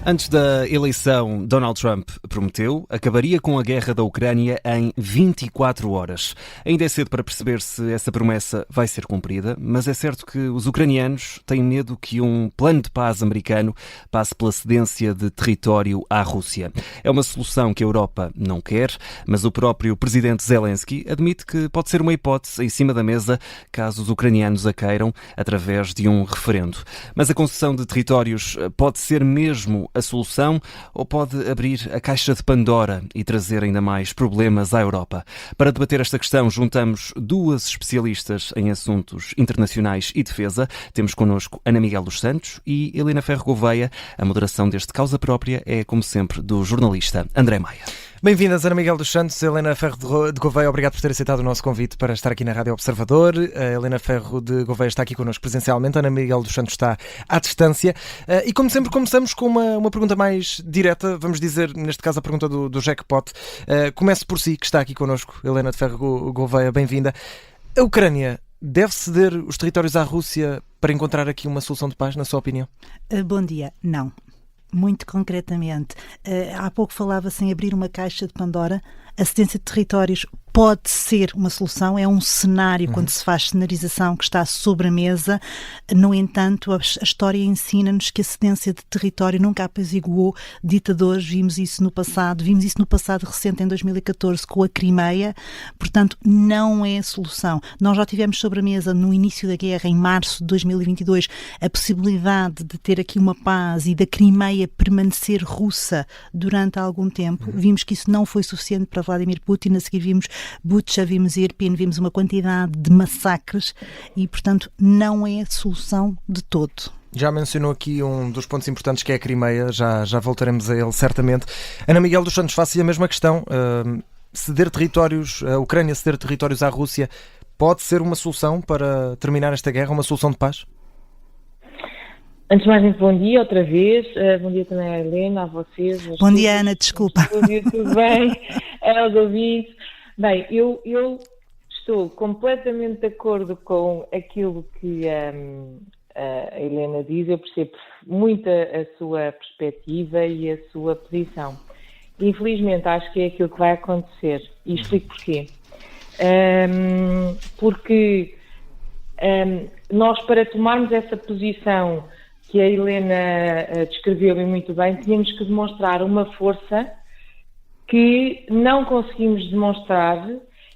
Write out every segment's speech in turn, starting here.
Antes da eleição, Donald Trump prometeu acabaria com a guerra da Ucrânia em 24 horas. Ainda é cedo para perceber se essa promessa vai ser cumprida, mas é certo que os ucranianos têm medo que um plano de paz americano passe pela cedência de território à Rússia. É uma solução que a Europa não quer, mas o próprio presidente Zelensky admite que pode ser uma hipótese em cima da mesa caso os ucranianos a queiram através de um referendo. Mas a concessão de territórios pode ser mesmo a solução ou pode abrir a caixa de Pandora e trazer ainda mais problemas à Europa? Para debater esta questão, juntamos duas especialistas em assuntos internacionais e defesa. Temos connosco Ana Miguel dos Santos e Helena Ferro Gouveia. A moderação deste Causa Própria é, como sempre, do jornalista André Maia. Bem-vindas, Ana Miguel dos Santos, Helena Ferro de Gouveia, obrigado por ter aceitado o nosso convite para estar aqui na Rádio Observador. A Helena Ferro de Gouveia está aqui connosco presencialmente, a Ana Miguel dos Santos está à distância. E como sempre começamos com uma pergunta mais direta, vamos dizer, neste caso a pergunta do jackpot. Comece por si, que está aqui connosco, Helena de Ferro Gouveia, bem-vinda. A Ucrânia deve ceder os territórios à Rússia para encontrar aqui uma solução de paz, na sua opinião? Bom dia, não. Muito concretamente, há pouco falava-se em abrir uma caixa de Pandora. A cedência de territórios pode ser uma solução, é um cenário quando se faz cenarização que está sobre a mesa. No entanto, a história ensina-nos que a cedência de território nunca apaziguou ditadores. Vimos isso no passado recente, em 2014, com a Crimeia. Portanto, não é solução. Nós já tivemos sobre a mesa, no início da guerra, em março de 2022, a possibilidade de ter aqui uma paz e da Crimeia permanecer russa durante algum tempo. Vimos que isso não foi suficiente para Vladimir Putin. A seguir vimos Bucha, vimos Irpin, vimos uma quantidade de massacres e, portanto, não é solução de todo. Já mencionou aqui um dos pontos importantes, que é a Crimeia, já voltaremos a ele certamente. Ana Miguel dos Santos, faço a mesma questão. Ceder territórios, a Ucrânia ceder territórios à Rússia pode ser uma solução para terminar esta guerra, uma solução de paz? Antes de mais, muito bom dia outra vez. Bom dia também à Helena, a vocês. Bom dia, Ana, desculpa. Bom dia, tudo bem? Aos ouvintes. Bem, eu estou completamente de acordo com aquilo que a Helena diz. Eu percebo muito a sua perspectiva e a sua posição. Infelizmente, acho que é aquilo que vai acontecer. E explico porquê. Porque nós, para tomarmos essa posição que a Helena descreveu muito bem, tínhamos que demonstrar uma força que não conseguimos demonstrar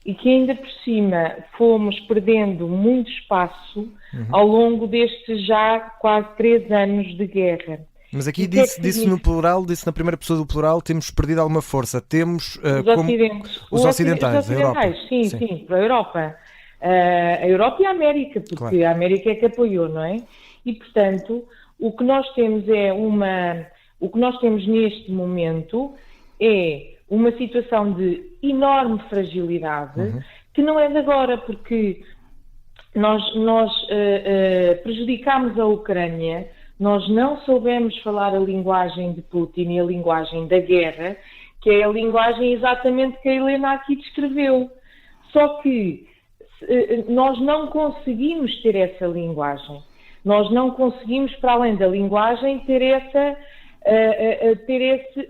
e que ainda por cima fomos perdendo muito espaço ao longo destes já quase 3 anos de guerra. Mas aqui disse no plural, disse na primeira pessoa do plural, temos perdido alguma força. Temos os ocidentais, a Europa. Sim, para a Europa. A Europa e a América, porque claro, a América é que apoiou, não é? E, portanto, o que nós temos neste momento é uma situação de enorme fragilidade, que não é de agora, porque nós prejudicámos a Ucrânia, nós não soubemos falar a linguagem de Putin e a linguagem da guerra, que é a linguagem exatamente que a Helena aqui descreveu. Só que nós não conseguimos ter essa linguagem. Nós não conseguimos, para além da linguagem, ter esse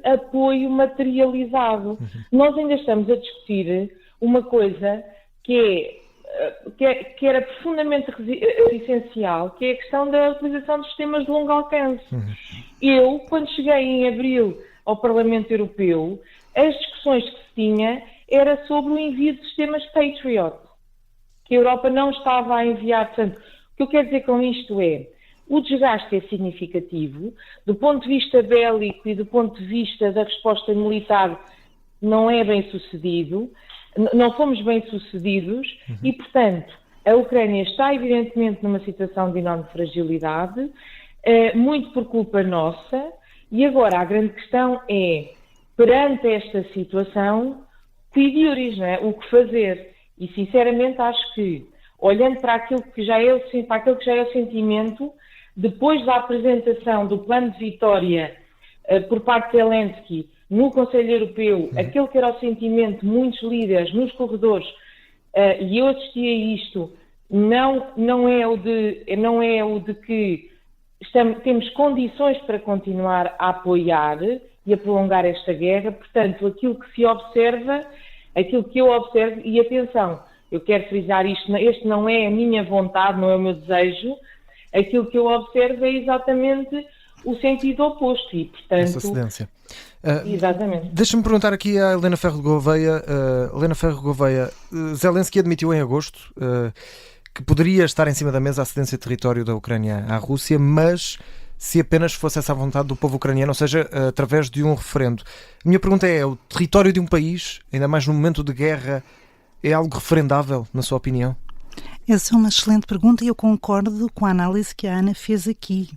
apoio materializado. Nós ainda estamos a discutir uma coisa que era profundamente essencial, que é a questão da utilização dos sistemas de longo alcance. Eu, quando cheguei em abril ao Parlamento Europeu, as discussões que se tinha era sobre o envio de sistemas Patriot, que a Europa não estava a enviar. Portanto, o que eu quero dizer com isto é, o desgaste é significativo, do ponto de vista bélico e do ponto de vista da resposta militar não é bem sucedido, não fomos bem sucedidos e, portanto, a Ucrânia está evidentemente numa situação de enorme fragilidade, muito por culpa nossa, e agora a grande questão é, perante esta situação, que idioris, não é? O que fazer? E, sinceramente, acho que, olhando para aquilo que já é o sentimento, depois da apresentação do plano de vitória por parte de Zelensky no Conselho Europeu, aquele que era o sentimento de muitos líderes nos corredores, e eu assisti a isto, não é o de que temos condições para continuar a apoiar e a prolongar esta guerra. Portanto, aquilo que eu observo, e atenção, eu quero frisar isto, este não é a minha vontade, não é o meu desejo, aquilo que eu observo é exatamente o sentido oposto e, portanto... Essa cedência. Exatamente. Deixa-me perguntar aqui à Helena Ferro de Gouveia. Zelensky admitiu em agosto que poderia estar em cima da mesa a cedência de território da Ucrânia à Rússia, mas se apenas fosse essa a vontade do povo ucraniano, ou seja, através de um referendo. A minha pergunta é, o território de um país, ainda mais num momento de guerra, é algo referendável, na sua opinião? Essa é uma excelente pergunta e eu concordo com a análise que a Ana fez aqui.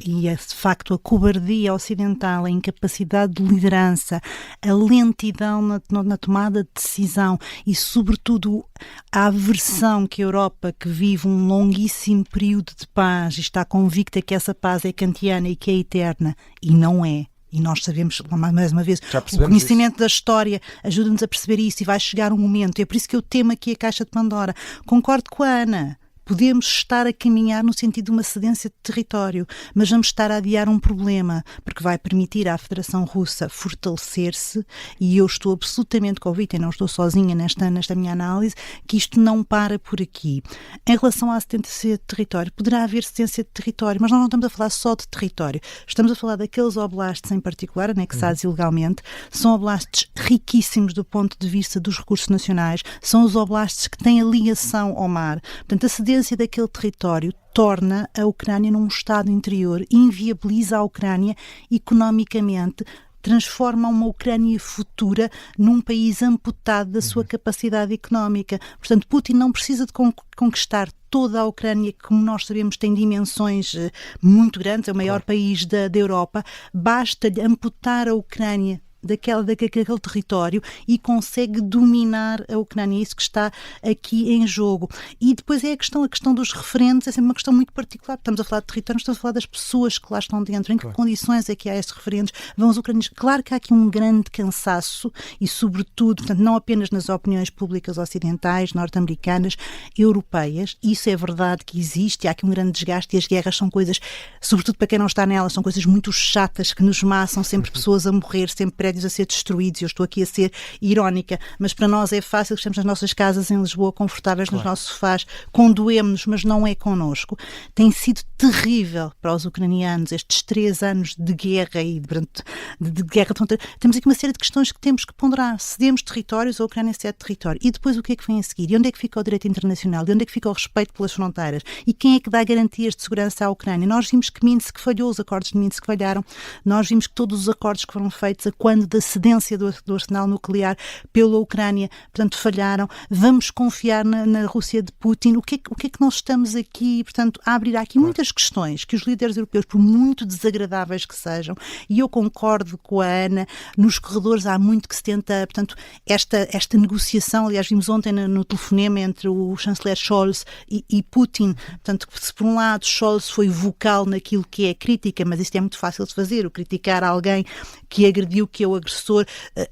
E é, de facto, a cobardia ocidental, a incapacidade de liderança, a lentidão na tomada de decisão e, sobretudo, a aversão que a Europa, que vive um longuíssimo período de paz e está convicta que essa paz é kantiana e que é eterna, e não é. E nós sabemos, mais uma vez, o conhecimento da história ajuda-nos a perceber isso e vai chegar um momento. É por isso que eu temo aqui a caixa de Pandora. Concordo com a Ana. Podemos estar a caminhar no sentido de uma cedência de território, mas vamos estar a adiar um problema, porque vai permitir à Federação Russa fortalecer-se, e eu estou absolutamente convicta, e não estou sozinha nesta minha análise, que isto não para por aqui. Em relação à cedência de território, poderá haver cedência de território, mas nós não estamos a falar só de território. Estamos a falar daqueles oblastes em particular, anexados ilegalmente. São oblastes riquíssimos do ponto de vista dos recursos nacionais, são os oblastes que têm a ligação ao mar. Portanto, a cedência daquele território torna a Ucrânia num estado interior, inviabiliza a Ucrânia economicamente, transforma uma Ucrânia futura num país amputado da sua capacidade económica. Portanto, Putin não precisa de conquistar toda a Ucrânia, que, como nós sabemos, tem dimensões muito grandes, é o maior país da Europa. Basta-lhe amputar a Ucrânia daquele território e consegue dominar a Ucrânia. É isso que está aqui em jogo. E depois é a questão dos referentes, é sempre uma questão muito particular. Estamos a falar de território, estamos a falar das pessoas que lá estão dentro. Em que condições é que há estes referentes? Vão os ucranianos? Claro que há aqui um grande cansaço e, sobretudo, portanto, não apenas nas opiniões públicas ocidentais, norte-americanas, europeias. Isso é verdade que existe. Há aqui um grande desgaste e as guerras são coisas, sobretudo para quem não está nelas, são coisas muito chatas que nos maçam, sempre pessoas a morrer, sempre prédios a ser destruídos. Eu estou aqui a ser irónica, mas para nós é fácil, que estamos nas nossas casas em Lisboa, confortáveis nos nossos sofás, condoemos-nos, mas não é connosco. Tem sido terrível para os ucranianos estes 3 anos de guerra e de guerra. Temos aqui uma série de questões que temos que ponderar. Cedemos territórios, a Ucrânia cede território. E depois o que é que vem a seguir? E onde é que fica o direito internacional? E onde é que fica o respeito pelas fronteiras? E quem é que dá garantias de segurança à Ucrânia? Nós vimos que Minsk falhou, os acordos de Minsk falharam. Nós vimos que todos os acordos que foram feitos a quando da cedência do arsenal nuclear pela Ucrânia, portanto, falharam. Vamos confiar na Rússia de Putin. O que é que nós estamos aqui, portanto, a abrir aqui muitas questões que os líderes europeus, por muito desagradáveis que sejam, e eu concordo com a Ana, nos corredores há muito que se tenta, portanto, esta negociação, aliás, vimos ontem no telefonema entre o chanceler Scholz e Putin, portanto, se por um lado Scholz foi vocal naquilo que é crítica, mas isto é muito fácil de fazer, o criticar alguém que agrediu, que é o agressor,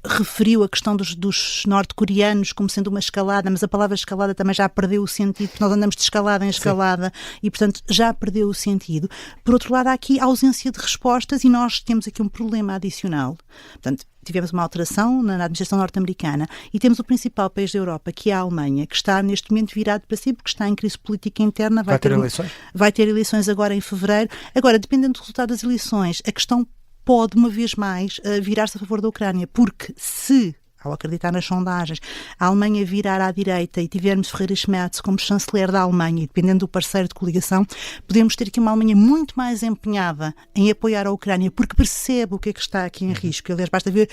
referiu a questão dos norte-coreanos como sendo uma escalada, mas a palavra escalada também já perdeu o sentido, porque nós andamos de escalada em escalada. Sim. E, portanto, já perdeu o sentido. Por outro lado, há aqui ausência de respostas e nós temos aqui um problema adicional. Portanto, tivemos uma alteração na administração norte-americana e temos o principal país da Europa, que é a Alemanha, que está neste momento virado para si, porque está em crise política interna. Vai ter eleições? Vai ter eleições agora em fevereiro. Agora, dependendo do resultado das eleições, a questão pode, uma vez mais, virar-se a favor da Ucrânia, porque se, ao acreditar nas sondagens, a Alemanha virar à direita e tivermos Friedrich Merz como chanceler da Alemanha, e dependendo do parceiro de coligação, podemos ter aqui uma Alemanha muito mais empenhada em apoiar a Ucrânia, porque percebe o que é que está aqui em risco. Aliás, basta ver,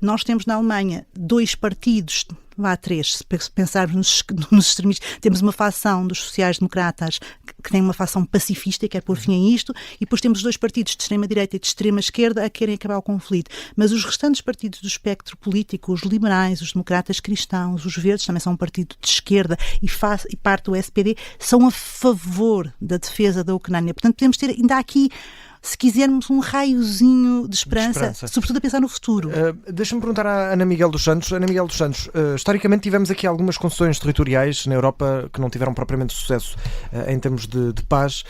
nós temos na Alemanha 2 partidos, há 3, se pensarmos nos extremistas, temos uma facção dos sociais-democratas que tem uma facção pacifista e quer pôr fim a isto, e depois temos 2 partidos de extrema-direita e de extrema-esquerda a querem acabar o conflito. Mas os restantes partidos do espectro político, os liberais, os democratas cristãos, os verdes, também são um partido de esquerda e parte do SPD, são a favor da defesa da Ucrânia. Portanto, podemos ter ainda aqui se quisermos um raiozinho de esperança, sobretudo a pensar no futuro. Deixa-me perguntar à Ana Miguel dos Santos. Ana Miguel dos Santos, historicamente tivemos aqui algumas concessões territoriais na Europa que não tiveram propriamente sucesso em termos de paz.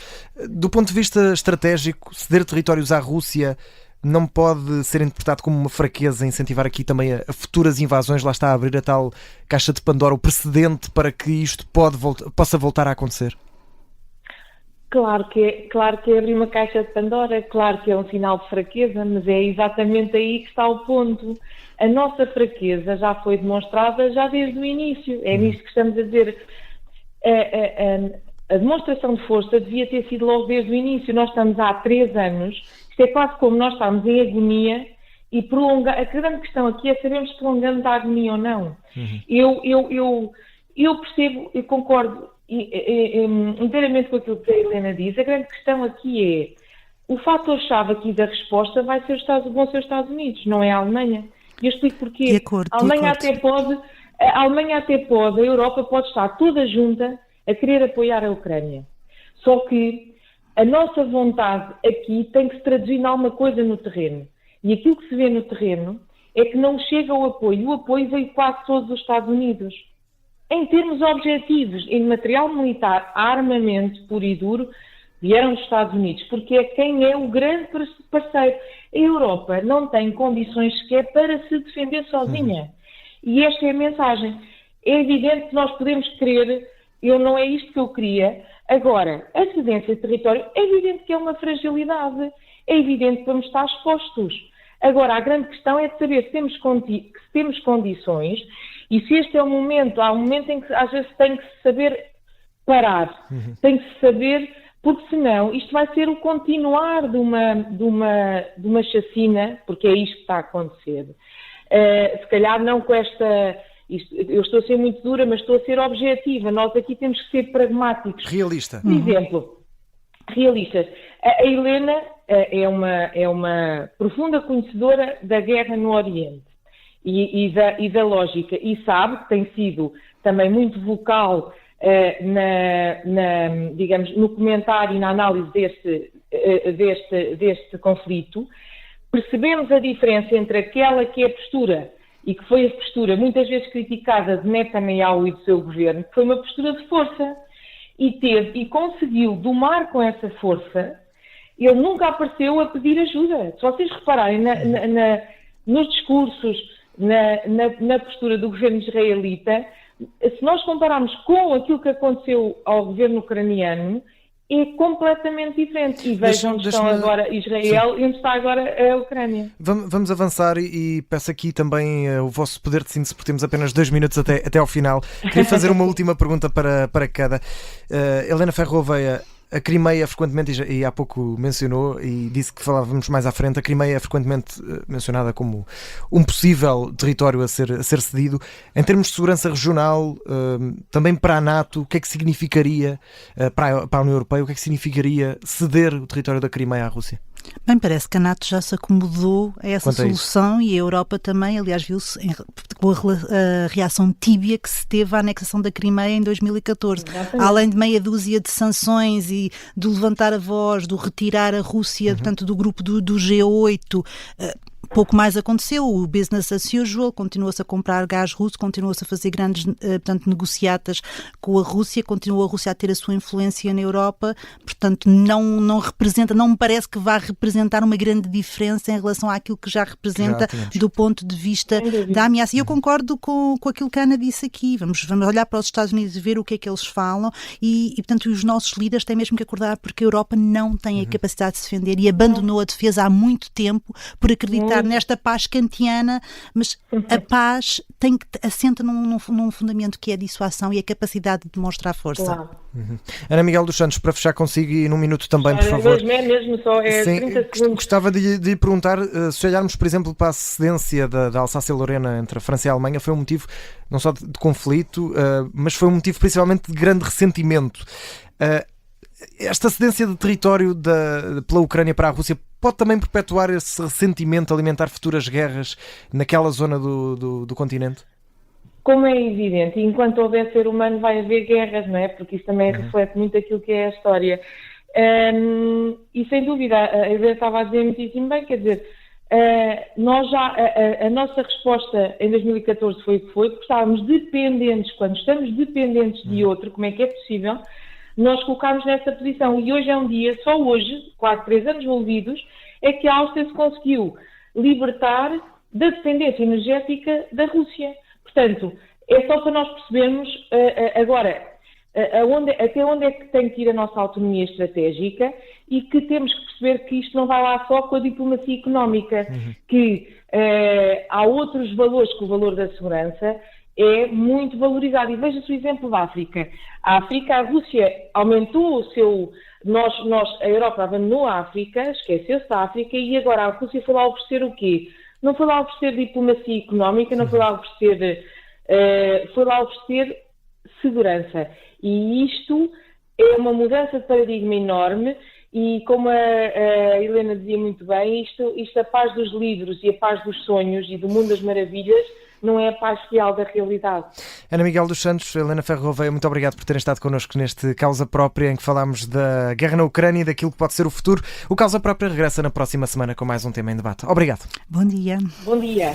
Do ponto de vista estratégico, ceder territórios à Rússia não pode ser interpretado como uma fraqueza, incentivar aqui também a futuras invasões, lá está a abrir a tal caixa de Pandora, o precedente para que isto possa voltar a acontecer? Claro que é abrir uma caixa de Pandora, claro que é um sinal de fraqueza, mas é exatamente aí que está o ponto. A nossa fraqueza já foi demonstrada já desde o início, é nisto que estamos a dizer. A demonstração de força devia ter sido logo desde o início. Nós estamos há 3 anos, isto é quase como nós estamos em agonia e prolongar. A grande questão aqui é sabermos se prolongamos a agonia ou não. Eu percebo, eu concordo inteiramente com aquilo que a Helena diz. A grande questão aqui é o fator-chave aqui da resposta vão ser os Estados Unidos, não é a Alemanha. E eu explico porquê. De acordo, a Alemanha até pode, a Europa pode estar toda junta a querer apoiar a Ucrânia. Só que a nossa vontade aqui tem que se traduzir em alguma coisa no terreno. E aquilo que se vê no terreno é que não chega o apoio. O apoio veio quase todos os Estados Unidos. Em termos objetivos, em material militar, armamento puro e duro, vieram dos Estados Unidos, porque é quem é o grande parceiro. A Europa não tem condições sequer para se defender sozinha. E esta é a mensagem. É evidente que nós podemos querer, não é isto que eu queria. Agora, a cedência de território, é evidente que é uma fragilidade. É evidente que vamos estar expostos. Agora, a grande questão é de saber se temos condições e se este é o momento. Há um momento em que às vezes tem que se saber parar. Tem que se saber, porque senão isto vai ser o continuar de uma chacina, porque é isto que está a acontecer. Se calhar não com esta... eu estou a ser muito dura, mas estou a ser objetiva. Nós aqui temos que ser pragmáticos. Realista. Por exemplo, realistas. A Helena é uma profunda conhecedora da guerra no Oriente e da lógica, e sabe que tem sido também muito vocal digamos, no comentário e na análise deste conflito. Percebemos a diferença entre aquela que é a postura, e que foi a postura muitas vezes criticada de Netanyahu e do seu governo, que foi uma postura de força, e conseguiu domar com essa força. Ele nunca apareceu a pedir ajuda. Se vocês repararem nos discursos, na postura do governo israelita, se nós compararmos com aquilo que aconteceu ao governo ucraniano, é completamente diferente. E vejam onde estão agora Israel e onde está agora a Ucrânia. Vamos avançar e peço aqui também o vosso poder de síntese, porque temos apenas 2 minutos até ao final. Queria fazer uma última pergunta para cada. Helena Ferro Gouveia, a Crimeia frequentemente, e há pouco mencionou e disse que falávamos mais à frente, a Crimeia é frequentemente mencionada como um possível território a ser cedido. Em termos de segurança regional, também para a NATO, o que é que significaria, para a União Europeia, o que é que significaria ceder o território da Crimeia à Rússia? Bem, parece que a NATO já se acomodou a essa solução e a Europa também. Aliás, viu-se com a reação tíbia que se teve à anexação da Crimeia em 2014. Exatamente. Além de meia dúzia de sanções e do levantar a voz, do retirar a Rússia, portanto, do grupo do G8, pouco mais aconteceu. O business as usual, continua-se a comprar gás russo, continua-se a fazer grandes negociatas com a Rússia, continua a Rússia a ter a sua influência na Europa, portanto não me parece que vá representar uma grande diferença em relação àquilo que já representa do ponto de vista da ameaça. E eu concordo com aquilo que a Ana disse aqui. Vamos olhar para os Estados Unidos e ver o que é que eles falam e portanto, os nossos líderes têm mesmo que acordar, porque a Europa não tem a capacidade de se defender e abandonou a defesa há muito tempo por acreditar nesta paz kantiana, mas a paz assenta num fundamento que é a dissuasão e a capacidade de demonstrar força. Claro. Ana Miguel dos Santos, para fechar consigo e num minuto também, por favor. Mesmo só 30 segundos. Gostava de lhe perguntar, se olharmos, por exemplo, para a cedência da Alsácia-Lorena entre a França e a Alemanha, foi um motivo não só de conflito, mas foi um motivo principalmente de grande ressentimento. Esta cedência de território pela Ucrânia para a Rússia pode também perpetuar esse ressentimento, alimentar futuras guerras naquela zona do continente? Como é evidente, enquanto houver ser humano vai haver guerras, não é? Porque isso também reflete muito aquilo que é a história. E sem dúvida, a Helena estava a dizer muitíssimo bem, quer dizer, nós já, a nossa resposta em 2014 foi o que foi, porque estávamos dependentes, quando estamos dependentes de outro, como é que é possível nós colocarmos nessa posição? E hoje é um dia, só hoje, quase 3 anos envolvidos, é que a Áustria se conseguiu libertar da dependência energética da Rússia. Portanto, é só para nós percebermos agora até onde é que tem que ir a nossa autonomia estratégica e que temos que perceber que isto não vai lá só com a diplomacia económica, que há outros valores que o valor da segurança é muito valorizado. E veja-se o exemplo da África. A Rússia aumentou o seu... a Europa abandonou a África, esqueceu-se da África e agora a Rússia foi lá oferecer o quê? Não foi lá oferecer diplomacia económica, não foi lá oferecer... foi lá oferecer segurança. E isto é uma mudança de paradigma enorme e, como a Helena dizia muito bem, isto a paz dos livros e a paz dos sonhos e do mundo das maravilhas não é a paz real da realidade. Ana Miguel dos Santos, Helena Ferro Gouveia, muito obrigado por terem estado connosco neste Causa Própria, em que falámos da guerra na Ucrânia e daquilo que pode ser o futuro. O Causa Própria regressa na próxima semana com mais um tema em debate. Obrigado. Bom dia. Bom dia.